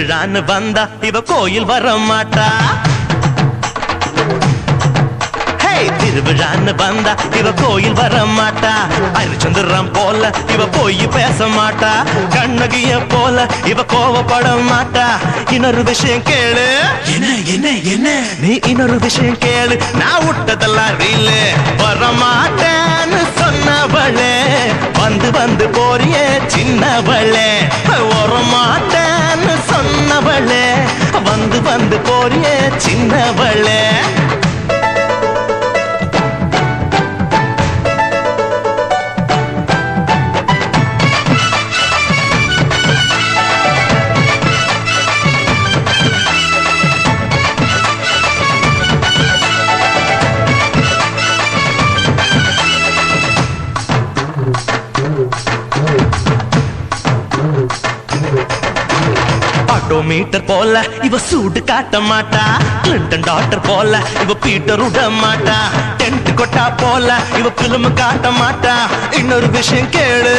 திருவிழான்னு வந்தா இவ கோயில் வர மாட்டா. திருவிழான்னு வந்தா இவ கோயில் வர மாட்டா. அரிச்சந்திரம் போல இவ போய் பேச மாட்டா. கண்ணகிய போல இவ கோவப்பட மாட்டா. இன்னொரு விஷயம் கேளு. என்ன என்ன என்ன? நீ இன்னொரு விஷயம் கேளு. நான் விட்டதெல்லாம் ரீலு. வர மாட்டேன்னு சொன்னவளே வந்து வந்து போறியே சின்னவளே. வர மாட்டேன்னு சொன்னவளே வந்து வந்து போறியே சின்னவளே. மீட்டர் போல இவ சூடு காட்ட மாட்டா. கிளின்டன் டாக்டர் போல இவ பீட்டர் விட மாட்டா. டென்ட் கொட்டா போல இவ பிலிம் காட்ட மாட்டா. இன்னொரு விஷயம் கேளு.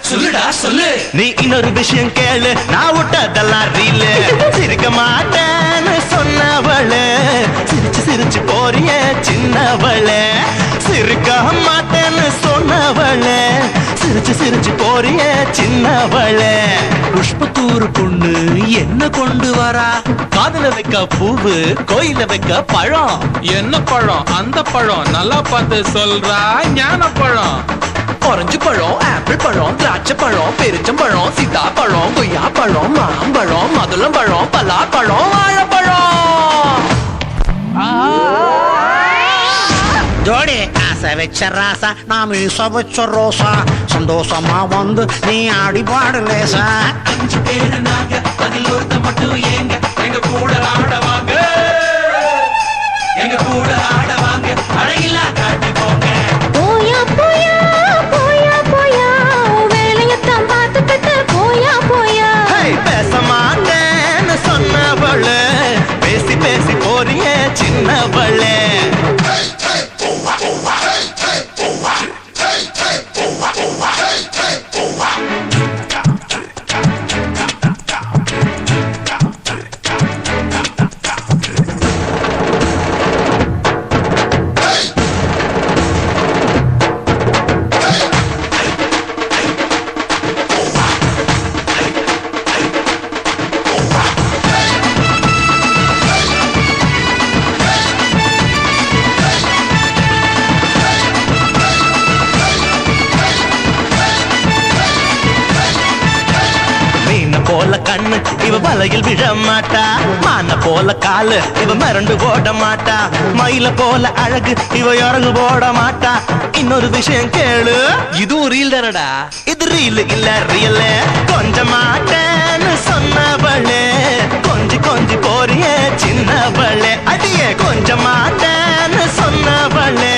சொல்லுடா சொல்லு. நீ இன்னொரு விஷயம் கேளு. நான் விட்டதெல்லாம் ரீலு. சிரிக்க மாட்டேன்னு சொன்னவளே சிரிச்சு சிரிச்சு போறிய சின்னவளே. சிரிக்க மாட்டேன்னு சொன்னவளே சிரிச்சு சிரிச்சு போறிய சின்னவளே. புஷ்பத்தூர் பொண்ணு என்ன கொண்டு வரா? காதுல வைக்க பூவு கோயில வைக்க பழம். என்ன பழம்? அந்த பழம் நல்லா பார்த்து சொல்றா. ஞான பழம். ஆரஞ்சு பழம், ஆப்பிள் பழம், திராட்சை பழம், பெருச்சம்பழம், சீதா பழம், கொய்யா பழம், மாம்பழம், மதுளம் பழம், பலாப்பழம், வாழைப்பழம். ஜோடி ஆசை வச்ச ராசா நாம் ஈச வச்ச ரோசா. சந்தோஷமா வந்து நீ ஆடி பாடு லேசா. 5 பேரு நாங்க, அதில் ஒருத்த மட்டும் ஏங்க. எங்க கூட ஆடவாங்க, எங்க கூட ஆடவாங்க. அழகில்லா காட்டி போங்க. போயா போயா போயா போயா வேலையத்தான் பார்த்துக்கிட்டு போயா போயா. பேச மாட்டேன்னு சொன்னவளே பேசி பேசி போறிய சின்னவளே. போல கண்ணு இவ வலையில் விழ மாட்டா. மான போல காலு இவ மிரண்டு ஓட மாட்டா. மயில போல அழகு இவ இறங்கு போட மாட்டா. இன்னொரு விஷயம் கேளு. இதுவும் ரீல் தானடா? இது ரீல் இல்ல ரியல். கொஞ்ச மாட்டேன்னு சொன்னவளே கொஞ்சி கொஞ்சி போறிய சின்னவளே. அடியே கொஞ்ச மாட்டேன்னு சொன்னவளே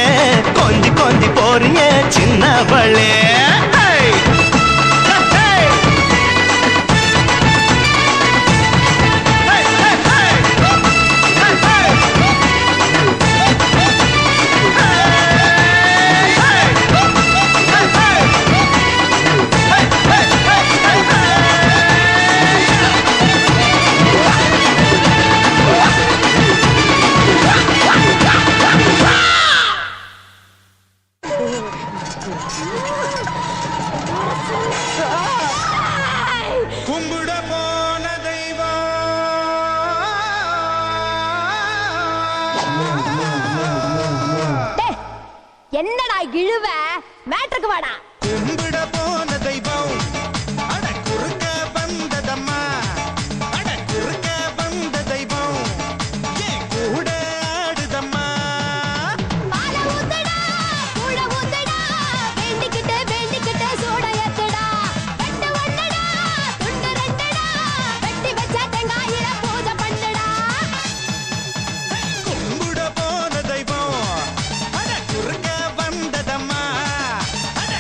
கொஞ்சி கொஞ்சி போறிய சின்னவளே. கும்பிட போன தெய்வம் என்னடா இழுவ? மேட்ருக்கு வாடா. கும்பிட போன தெய்வம் அட குறுக்க வந்ததம்மா. அட குறுக்க வந்த தெய்வம் ஏன் கூட ஆடுதம்மா. பால ஊத்துடா கூழ ஊத்துடா வேண்டிக்கிட்டு வேண்டிக்கிட்டு சூட ஏத்துடா. வெட்டு ஒண்ணுடா துண்டு ரெண்டுடா வெட்டி வச்ச தேங்காயில பூஜை பண்ணுடா. கும்பிட போன தெய்வம் அட குறுக்க வந்ததம்மா. அட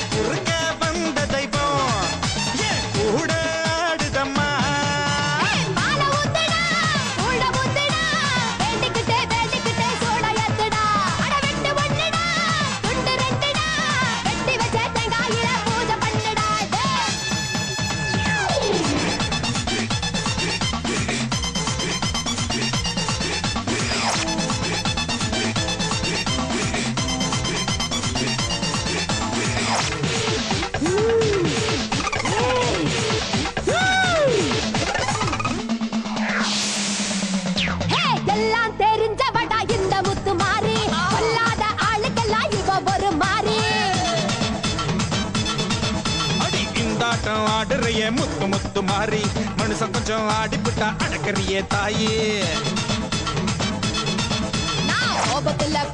மாறி மனுஷன் கொஞ்சம் ஆடிப்புட்டா அடக்கறியே தாயே.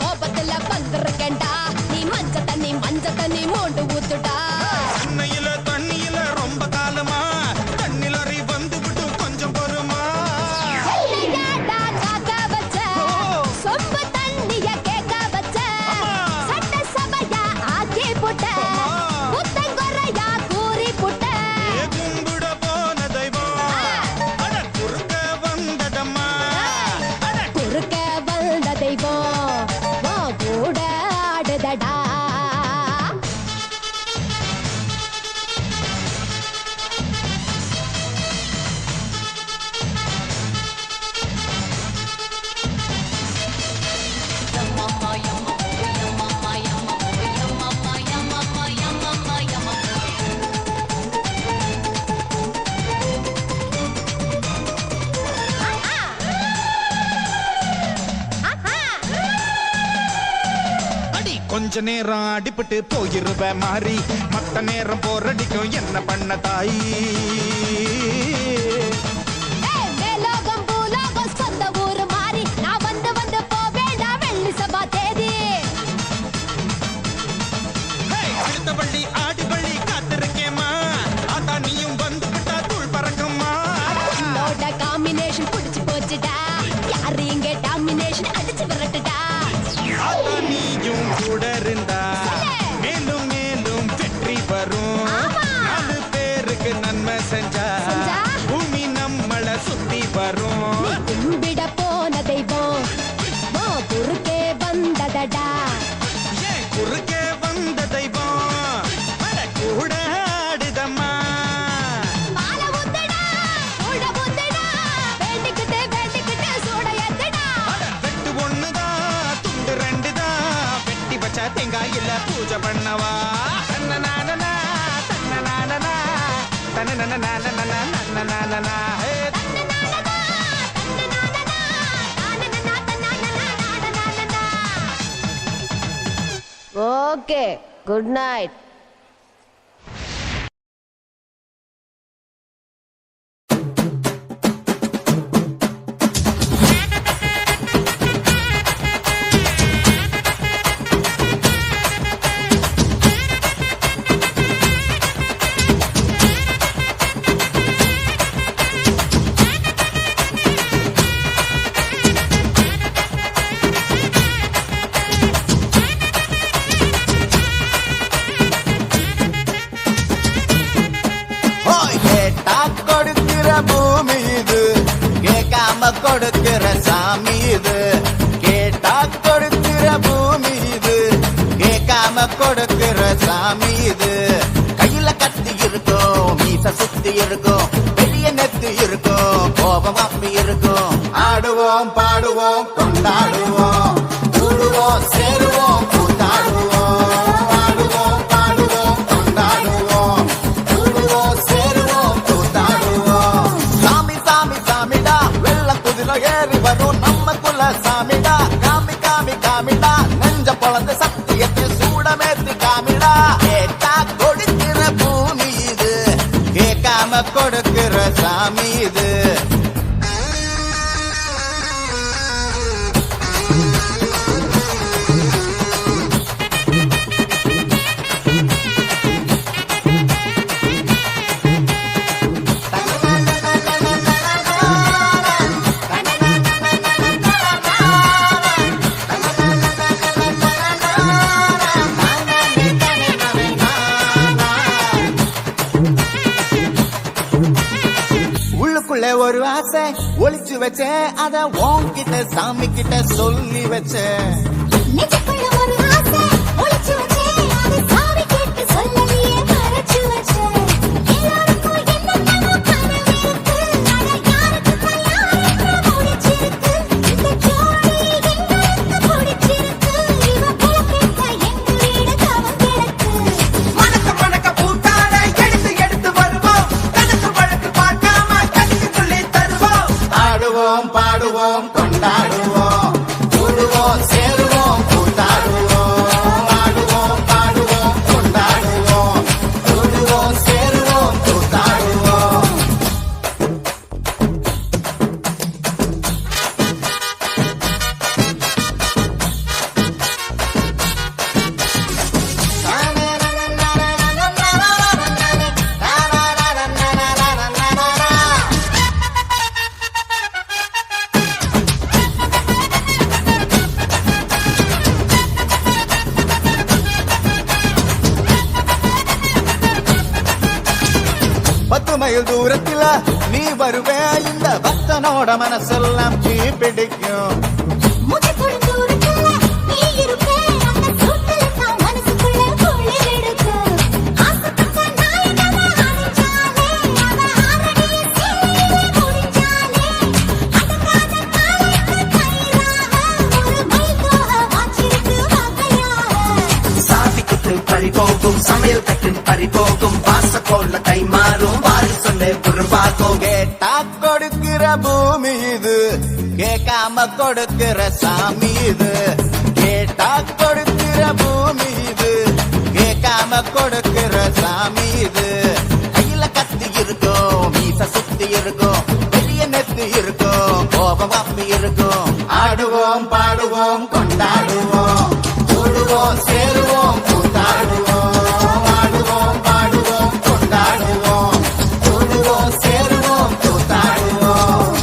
கோபத்துல வந்திருக்கேன்டா, நீ மஞ்ச தண்ணி மோண்டு ஊத்துடா. அன்னையில தண்ணியில ரொம்ப காலமா தண்ணிலறி வந்து விட்டு கொஞ்சம் பொறுமா. என்னையாடா காக்க வச்ச, சொம்பு தண்ணிய கேட்க வச்ச, சட்ட சபையா ஆக்கி புட்ட, புத்தங்குறையா கூறி புட்ட. கும்பிட போன தெய்வம் அட குறுக்க வந்ததம்மா. குறுக்க வந்த தெய்வம் உன் கூட ஆடுதடா. அடி கொஞ்ச நேரம் அடிபட்டு போயிருவ மாறி மத்த நேரம் போரடிக்கும் என்ன பண்ண தாயி. ஏய், மேலோகம் பூலோகம் சொந்த ஊரு மாறி நான் வந்து போவேண்டா வெள்ளி சபா தேதி. அடுத்த பள்ளி ஆடி பள்ளி காத்திருக்கேம்மா, ஆத்தா நீயும் வந்து விட்டா தூள் பறக்கும்மா. உன்னோட காம்பினேஷன் புடிச்சு போச்சுடா, யாரு இங்க டாமினேஷன் அடிச்சு விரட்டுடா. ஆத்தா நீயும் கூட இருந்தா மேலும் மேலும் வெற்றி வரும். ஆமா. 4 பேருக்கு நன்மை செஞ்சா பூமி நம்மள சுத்தி வரும். நீ கும்பிட போன தெய்வம் உன் குறுக்கே வந்ததடா. ஏன் குறுக்கே வந்த தெய்வம் அட கூட ஆடுதம்மா. மாலை ஊத்துடா, கூட ஊத்துடா, வேண்டிக்கிட்டு சூட ஏத்துடா. அட வெட்டு ஒண்ணுதான் துண்டு 2 தான், வெட்டி வச்ச தேங்காயில பூஜை பண்ணவா. தன்னநானனா, தன்னநானனா, தன்னநானனா, நன்னநானனா, ஹே. Okay, good night. கேட்டா கொடுக்கிற பூமி இது, கேட்காம கொடுக்கிற சாமி இது. கேட்டா கொடுக்கிற பூமி இது, கேட்காம கொடுக்கிற சாமி இது. கையில கத்தி இருக்கும், மீச சுத்தி இருக்கும், பெரிய நெத்து இருக்கும், கோபம் அப்பி இருக்கும். ஆடுவோம் பாடுவோம் கொண்டாடுவோம், கூடுவோம் சேருவோம் கூத்தாடுவோம். ஆடுவோம் பாடுவோம் கொண்டாடுவோம், கூடுவோம் சேருவோம் கூத்தாடுவோம். சாமி சாமி சாமிடா, வெள்ள குதிரை ஏறி வரும் நம்ம குல சாமிடா. காமி காமி காமிடா, நெஞ்ச பொழந்த சத்தியத்தை சூடமேத்து காமிடா. கேட்டா கொடுக்கிற பூமி இது, கேட்காம கொடுக்கிற சாமி இது. உள்ளுக்குள்ள ஒரு ஆசை ஒளிச்சு வச்சேன், அத உன்கிட்ட சாமி கிட்ட சொல்லி வச்சேன். நெஞ்சுக்குள்ள ஒரு ஆசை ஒளிச்சு வச்சேன், அது சாமி கேட்டு சொல்லலையே மறைச்சு வச்சேன். எல்லாருக்கும் என்னென்னமோ கனவு இருக்கு, ஆனா யாருக்கு கல்யாணம் முடிச்சிருக்கு. இந்த ஜோடி எங்களுக்கு பிடிச்சிருக்கு, இவ போக்கிட்ட எங்க வீடு தவம் கிடக்கு. மணக்க மணக்க பூத்தாட எடுத்து எடுத்து வருவோம், கணக்கு வழக்கு பார்க்காம கணக்குள்ளே தருவோம். ஆடுவோம் பாடுவோம் கொண்டாடுவோம், கூடுவோம் சேருவோம் கூத்தாடுவோம். ஆடுவோம் பாடுவோம் கொண்டாடுவோம், கூடுவோம் சேருவோம் கூத்தாடுவோம். மைல் தூரத்தில நீ வருவே இந்த பக்தனோட மனசெல்லாம் தீ பிடிக்கும் முகை தொடும் தூரத்துல நீ இருப்பே அந்த சூட்டுல தான் மனசுக்குள்ள குளிர் எடுக்கும் ஆசைப்பட்ட நாயகமா அணைச்சாலே அவ ஆரடிய சீலையிலே முடிச்சாலே அதுக்காக காலைக்கு கயிறாக ஒரு மைல் தோக வாச்சிருக்கு வகையாக சாமி குத்து பறி போகும் சமையல் கட்டு பறி போகும் வாச கொள்ள கை மாறும் வாரி சொல்ல உருவாக்கும் கேட்டா கொடுக்கிற பூமி இது கேட்காம கொடுக்கிற சாமி இது கேட்டா கொடுக்கிற பூமி இது கேட்காம கொடுக்கிற சாமி இது கையில கத்தி இருக்கும் மீச சுத்தி இருக்கும் பெரிய நெத்தி இருக்கும் கோபம் அப்பி இருக்கும் ஆடுவோம் பாடுவோம் கொண்டாடுவோம் கூடுவோம் சேருவோம் கூத்தாடுவோம் ஆடுவோம் பாடுவோம் கொண்டாடுவோம் கூடுவோம் சேருவோம் கூத்தாடுவோம்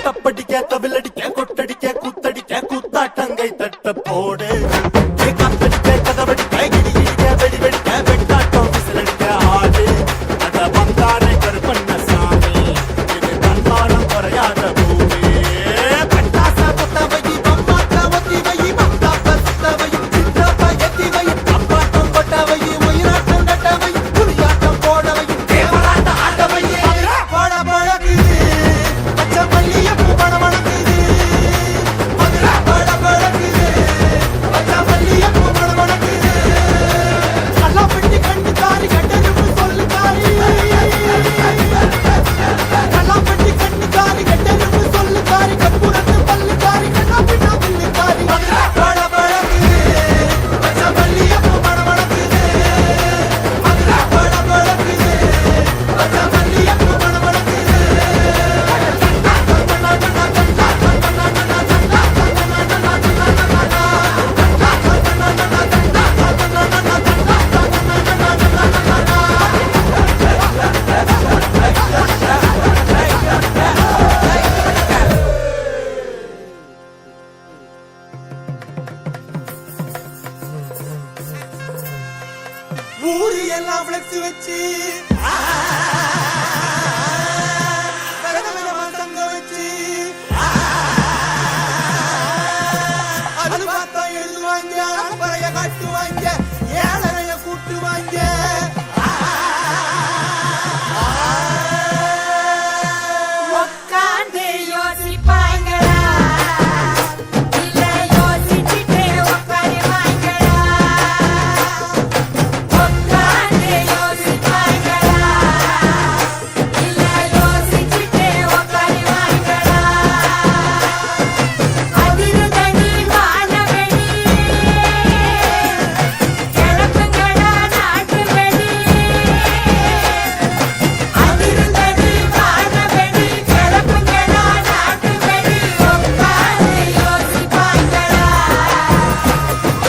தப்படிக்க தவிலடிக்க கொட்டடிக்க குத்தடிக்க குத்தாட்டங்கை தட்ட போடு கத்தடிக்க கதவடிக்க கிடி கிடிக்க வெடி வெடிக்க வெட்டாட்டம் விசிலடிக்க ஆடு அத வந்தாரை கருப்பண்ண சாமி இது தன்மானம் குறையாத பூமி பட்டாச புத்தவை பம்பாட்ட ஒத்தி வை பந்தாப்ப சுத்தவை சித்தப்ப எத்தி வை அப்பாட்டம் கொட்டவை உயிராட்டம் கட்டவை புலியாட்டம் போடவை தேவராட்ட ஆட்டவை போட பழகுது பச்சை மல்லிய பூ பட வளர்க்குது மதுரை பட பழகுது பச்சை மல்லிய பூ பட வளர்க்குது கல்லாப்பட்டி கண்டு காரி கட்டெருப்பு சொல்லு காரி கல்லாப்பட்டி கண்டு காரி கட்டெருப்பு சொல்லு காரி கப்புறத்து பல்லு காரி கண்ணாப்பின்னா புல்லு காரி மதுரை பட பழகுது பச்சை மல்லிய பூ பட வளர்க்குது மதுரை பட பழகுது பச்சை மல்லிய பூ பட வளர்க்குது ஊரு எல்லாம் விளக்கு வச்சு தங்க வச்சு அது பார்த்தா எழுதுவாங்க அம்பரைய காட்டுவாங்க ஏழரைய கூட்டுவாங்க உட்கார்ந்து யோசிப்பாங்களா இல்ல யோசிச்சுட்டே உட்காருவாங்களா உட்கார்ந்து யோசிப்பாங்களா இல்ல யோசிச்சுட்டே உட்காருவாங்களா அதிர்தடி வானவெளி கிளப்புங்களா நாட்டு வெளி அதிர்தடி வானவெளி கிளப்புங்களா நாட்டு வெளி உட்கார்ந்து யோசிப்பாங்களா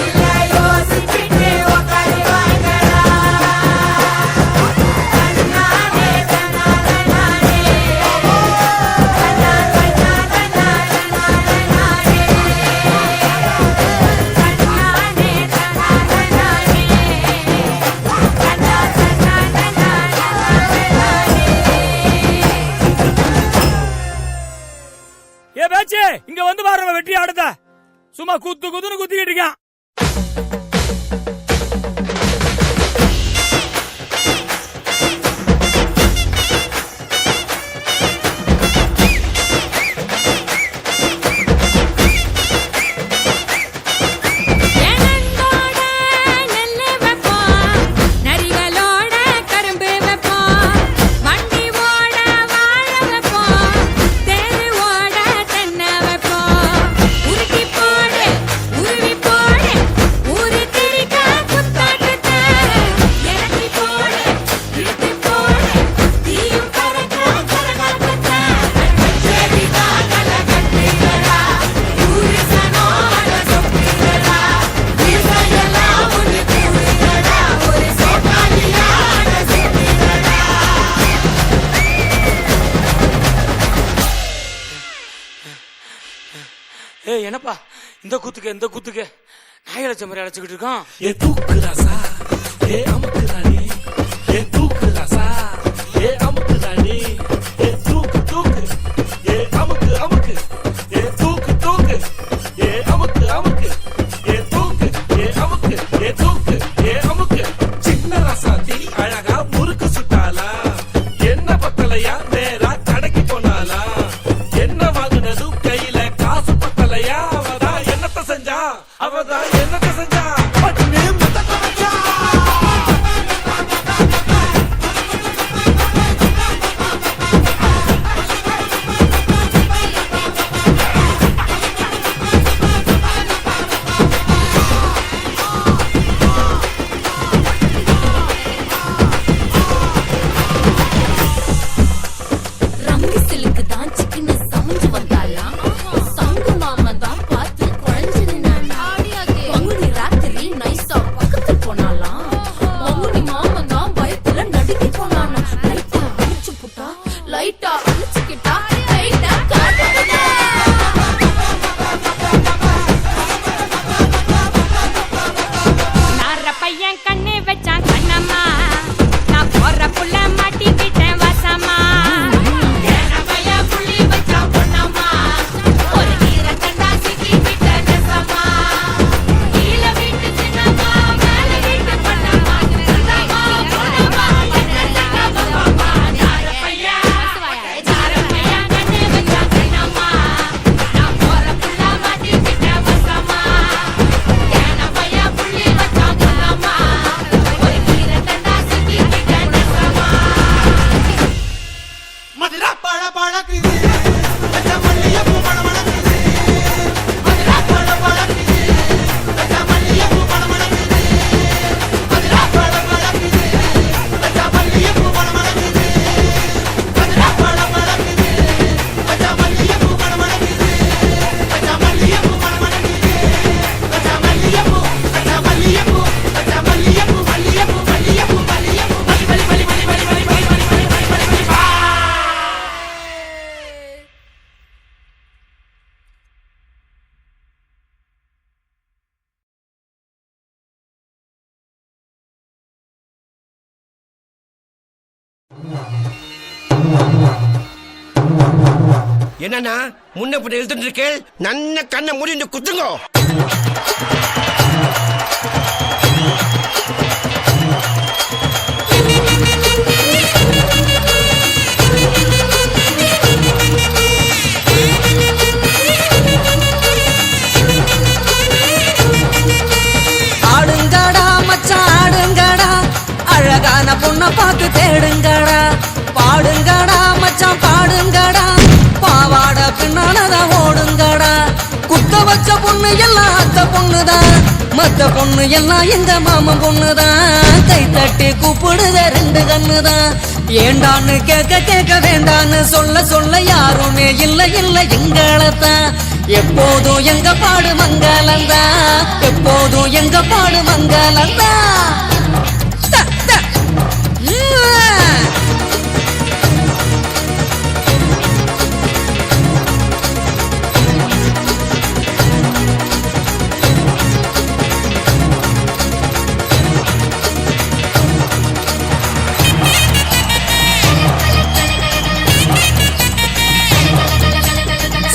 இல்ல யோசிச்சுட்டே உட்காருவாங்களா தன்னானே தன்னானே ஏ பேச்சு இங்க வந்து பாருங்க வெற்றி ஆடுத சும்மா குத்து குத்துன்னு குத்திக்கிட்டு இருக்கான் எனந்தோட நெல்லு வைப்போம் நரிகளோட கரும்பு வைப்போம் வண்டி ஓட வாழை வைப்போம் தேரு ஓட தென்னை வைப்போம் உருக்கி போடு உருவி போடு ஏய் என்னப்பா இந்த குத்துக்கு நாய் அழைச்ச மாதிரி அழைச்சிக்கிட்டு இருக்கான். ஏ தூக்கு ராசா ஏ அமுக்கு ராணி ஏ தூக்கு ராசா ஏ அமுக்கு ராணி ஏ தூக்கு ஏ அமுக்கு ஏ தூக்கு ஏ அமுக்கு ஏ தூக்கு ஏ அமுக்கு ஏ அமுக்கு சின்ன ராசாத்தி அழகா முறுக்கு சுட்டாலா என்ன பத்தலையா நேரா கடைக்கு போனாலா என்ன வாங்குனதும் கையில காசு பத்தலையா அவதான் என்னத்த செஞ்சா பட்டுனே முத்தத்த வச்சா. ரங்கு சிலுக்கு தான் சிக்கன சமைஞ்சு வந்தாலாம். சங்கு மாமா தான் பார்த்து குழஞ்சு நின்னானா. பங்குனி ராத்திரி நைஸா பக்கத்து போனாலாம். பங்குனி மாமா தான் பயத்துல நடுங்கி போனானா. லைட்டா அழிச்சு புட்டா லைட்டா அழிச்சுக்கிட்டா லைட்டா காட்டுக்கிட்டா. நார பையன் கண்ணு வச்சான் கண்ணம்மா, நான் போற புள்ள மாட்டிக்கிட்டேன் வசமா. ஏன பையன் புள்ளி வச்சா பொண்ணம்மா, ஒரு கீரை கண்டா சிக்கிக்கிட்ட நெசமா. கீழ வீட்டு சின்னம்மா, மேல வீட்டு பொண்ணம்மா, சின்னம்மா, பொண்ணம்மா, என்ன சங்கமம்மா. நார பையன் கண்ணு வச்சான் கண்ணம்மா, நான் போற புள்ள மாட்டிக்கிட்டேன் வசமா. ஏன பையன் புள்ளி வச்சா பொண்ணம்மா, ஒரு கீரை கண்டா சிக்கிக்கிட்ட நெசமா. மதுரா பழ பழக்குது வச்ச மல்லிகைப்பூ மணமணக்குது. மதுரா பழ பழக்குது வச்ச மல்லிகைப்பூ மணமணக்குது. மதுரா பழ பழக்குது வச்ச மல்லிகைப்பூ மணமணக்குது. மதுரா பழ பழக்குது வச்ச மல்லிகைப்பூ மணமணக்குது. வச்ச மல்லிகைப்பூ மணமணக்குது. வச்ச மல்லிகைப்பூ வச்ச மல்லிகைப்பூ வச்ச மல்லிகைப்பூ மல்லிகைப்பூ மல்லிகைப்பூ மல்லிகைப்பூ மல்லி மல்லி மல்லி மல்லி மல்லி மல்லி மல்லி மல்லி மல்லி மல்லி பா. என்னன்னா முன்ன பின்ன எழுத்துட்டு இருக்கேன் நன்ன கண்ணை மூடி குத்துங்கோ. ஆடுங்கடா மச்சான் ஆடுங்கடா, அழகான பொண்ணை பார்த்து தேடுங்கடா. பாடுங்கடா மச்சான் பாடுங்கடா, பாவாட பின்னாலதான் ஓடுங்கடா. குத்த வச்ச பொண்ணு எல்லாம் அத்த பொண்ணுதான், மத்த பொண்ணு எல்லாம் எங்க மாமன் பொண்ணுதான். கை தட்டி கூப்பிடுத ரெண்டு கண்ணுதான். ஏண்டான்னு கேட்க கேட்க வேண்டான்னு சொல்ல சொல்ல யாருமே இல்ல இல்ல எங்களத்தான். எப்போதும் எங்க பாடு மங்களந்தான், எப்போதும் எங்க பாடு மங்களந்தான்.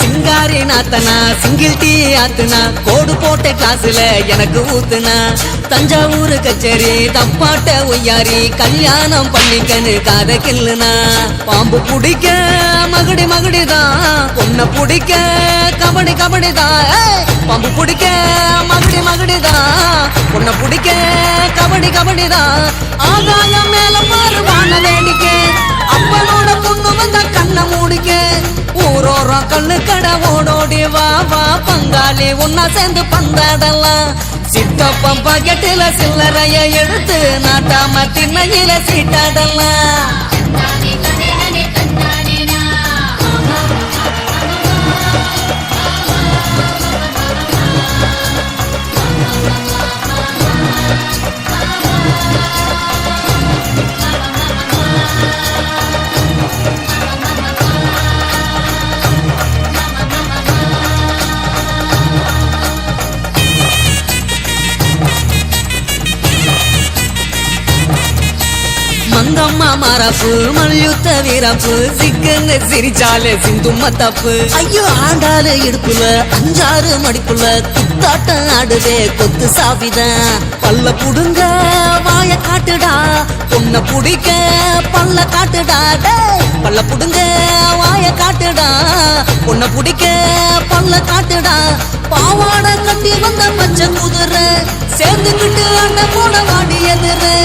சிங்காரி நாத்தனா சிங்கிள் டீ ஆத்துனா, கோடு போட்ட கிளாஸ்ல எனக்கு ஊத்துனா. தஞ்சாவூர் கச்சேரி தப்பாட்ட ஒய்யாரி, கல்யாணம் பண்ணிக்கன்னு காத கில்லுனா. பாம்பு பிடிக்க மகுடி மகுடிதான், பொண்ணை பிடிக்க கபடி கபடிதான். பாம்பு பிடிக்க மகுடி மகுடிதான், பொண்ணை பிடிக்க கபடி கபடிதான். ஆகாயம் மேல மாறுவான வேடிக்கை, அப்பனோட பொண்ணு வந்தா கண்ணை மூடிக்க. ஊரோரம் கண்ணு கடை ஓடோடி வா வா பங்காளி ஒன்னா சேர்ந்து பந்தாடலாம். சித்தப்பம் பாக்கெட்டில சில்லறைய எடுத்து நாட்டாம திண்ணையில சீட்டாடலாம். எங்க அம்மா மரப்பு மல்யுத்த வீரப்பு சிக்கன்னு சிரிச்சாலே சிந்தும் தப்பு ஐயோ ஆண்டாளு இடுப்புல 5-6 மடிப்புல குத்தாட்டம் ஆடுதே கொத்து சாவிதான் பல்ல புடுங்க வாய காட்டுடா பொண்ண புடிக்க பல்ல காட்டுடா டேய் பல்ல புடுங்க வாய காட்டுடா பொண்ண புடிக்க பல்ல காட்டுடா பாவாட கட்டி வந்த பச்சை குதிரை சேர்ந்துக்கிட்டு அண்ணன் போட வாடி எதிரு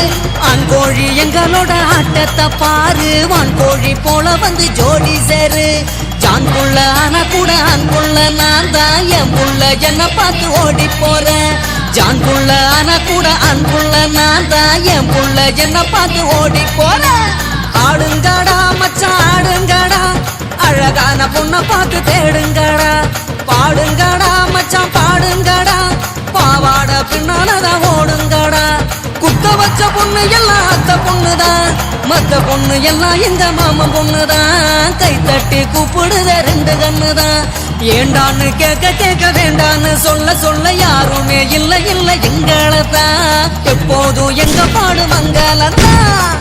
ஆண் கோழி எங்களோட ஆட்டத்தை பாரு வான் கோழி போல வந்து ஜோடி சேரு ஜான் புள்ள ஆனா கூட அன்புள்ள நான் தான் என் புள்ள என்ன பார்த்து ஓடி போறேன் ஜான் புள்ள ஆனா கூட அன்புள்ள நான் தான் என் புள்ள என்ன பார்த்து ஓடி போறேன் ஆடுங்கடா மச்சான் ஆடுங்கடா அழகான பொண்ணை பார்த்து தேடுங்கடா பாடுங்கடா மச்சான் பாடுங்கடா பாவாட பின்னாலதான் ஓடுங்கடா குத்த வச்ச பொண்ணு எல்லாம் அத்த பொண்ணுதான் மத்த பொண்ணு எல்லாம் எங்க மாமன் பொண்ணுதான் கை தட்டி கூப்பிடுத 2 கண்ணுதான் ஏண்டான்னு கேட்க வேண்டான்னு சொல்ல யாருமே இல்ல எங்களதான் எப்போதும் எங்க பாடு மங்களத்தான்